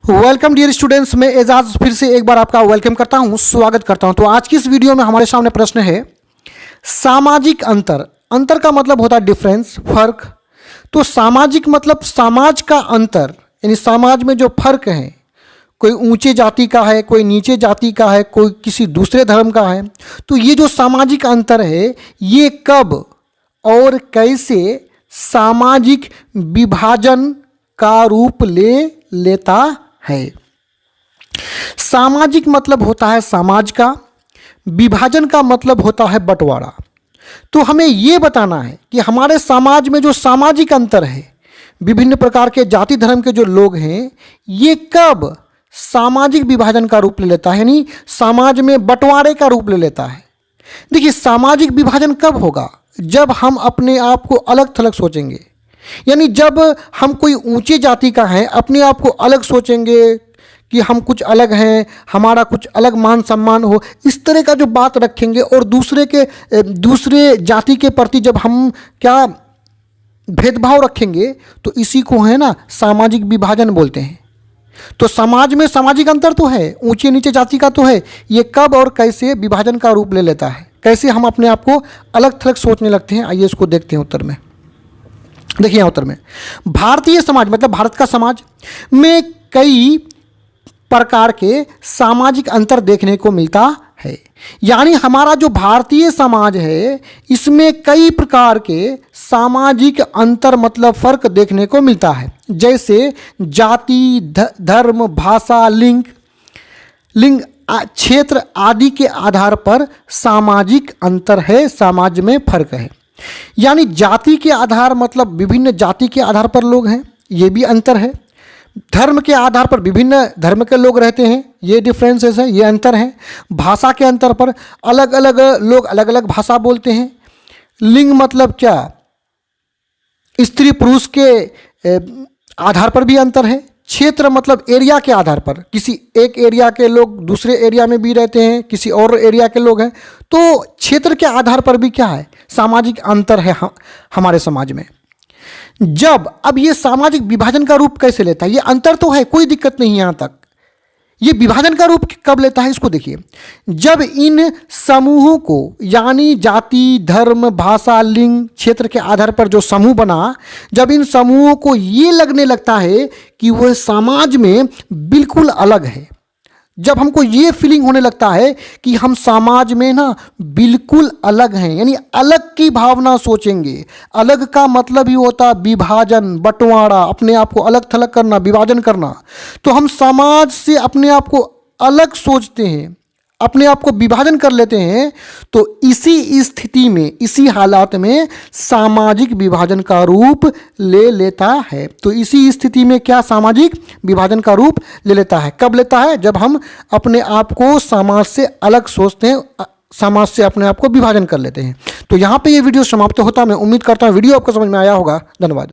Welcome dear students, मैं एजाज फिर से एक बार आपका वेलकम करता हूं, स्वागत करता हूं। तो आज की इस वीडियो में हमारे सामने प्रश्न है सामाजिक अंतर। अंतर का मतलब होता है डिफरेंस, फर्क। तो सामाजिक मतलब समाज का अंतर, यानी समाज में जो फर्क है, कोई ऊंचे जाति का है, कोई नीचे जाति का है, कोई किसी दूसरे धर्म का है। तो ये जो सामाजिक अंतर है ये कब और कैसे सामाजिक विभाजन का रूप ले लेता है। सामाजिक मतलब होता है समाज का, विभाजन का मतलब होता है बंटवारा। तो हमें यह बताना है कि हमारे समाज में जो सामाजिक अंतर है, विभिन्न प्रकार के जाति धर्म के जो लोग हैं, ये कब सामाजिक विभाजन का रूप ले लेता है, यानी समाज में बंटवारे का रूप ले लेता है। देखिए, सामाजिक विभाजन कब होगा? जब हम अपने आप को अलग थलग सोचेंगे, यानी जब हम कोई ऊंचे जाति का है, अपने आप को अलग सोचेंगे कि हम कुछ अलग हैं, हमारा कुछ अलग मान सम्मान हो, इस तरह का जो बात रखेंगे और दूसरे जाति के प्रति जब हम क्या भेदभाव रखेंगे, तो इसी को है ना सामाजिक विभाजन बोलते हैं। तो समाज में सामाजिक अंतर तो है, ऊंचे नीचे जाति का तो है, ये कब और कैसे विभाजन का रूप ले लेता है, कैसे हम अपने आप को अलग थलग सोचने लगते हैं। आइए इसको देखते हैं उत्तर में। देखिए यहाँ उत्तर में, भारतीय समाज मतलब भारत का समाज में कई प्रकार के सामाजिक अंतर देखने को मिलता है। यानी हमारा जो भारतीय समाज है इसमें कई प्रकार के सामाजिक अंतर मतलब फर्क देखने को मिलता है, जैसे जाति, धर्म, भाषा, लिंग, क्षेत्र आदि के आधार पर सामाजिक अंतर है, समाज में फर्क है। यानी जाति के आधार मतलब विभिन्न जाति के आधार पर लोग हैं, ये भी अंतर है। धर्म के आधार पर विभिन्न धर्म के लोग रहते हैं, ये डिफरेंसेस है, ये अंतर है। भाषा के अंतर पर अलग अलग लोग अलग अलग भाषा बोलते हैं। लिंग मतलब क्या, स्त्री पुरुष के आधार पर भी अंतर है। क्षेत्र मतलब एरिया के आधार पर, किसी एक एरिया के लोग दूसरे एरिया में भी रहते हैं, किसी और एरिया के लोग हैं, तो क्षेत्र के आधार पर भी क्या है, सामाजिक अंतर है हमारे समाज में। जब अब ये सामाजिक विभाजन का रूप कैसे लेता है, ये अंतर तो है, कोई दिक्कत नहीं यहाँ तक, ये विभाजन का रूप कब लेता है इसको देखिए। जब इन समूहों को, यानी जाति, धर्म, भाषा, लिंग, क्षेत्र के आधार पर जो समूह बना, जब इन समूहों को ये लगने लगता है कि वह समाज में बिल्कुल अलग है, जब हमको ये फीलिंग होने लगता है कि हम समाज में ना बिल्कुल अलग हैं, यानी अलग की भावना सोचेंगे। अलग का मतलब ही होता है विभाजन, बंटवारा, अपने आप को अलग थलग करना, विभाजन करना। तो हम समाज से अपने आप को अलग सोचते हैं, अपने आप को विभाजन कर लेते हैं। तो इसी स्थिति में, इसी हालात में सामाजिक विभाजन का रूप ले लेता है। तो इसी स्थिति में क्या सामाजिक विभाजन का रूप ले लेता है? कब लेता है? जब हम अपने आप को समाज से अलग सोचते हैं, समाज से अपने आप को विभाजन कर लेते हैं। तो यहाँ पे ये वीडियो समाप्त होता है। मैं उम्मीद करता हूँ वीडियो आपको समझ में आया होगा। धन्यवाद।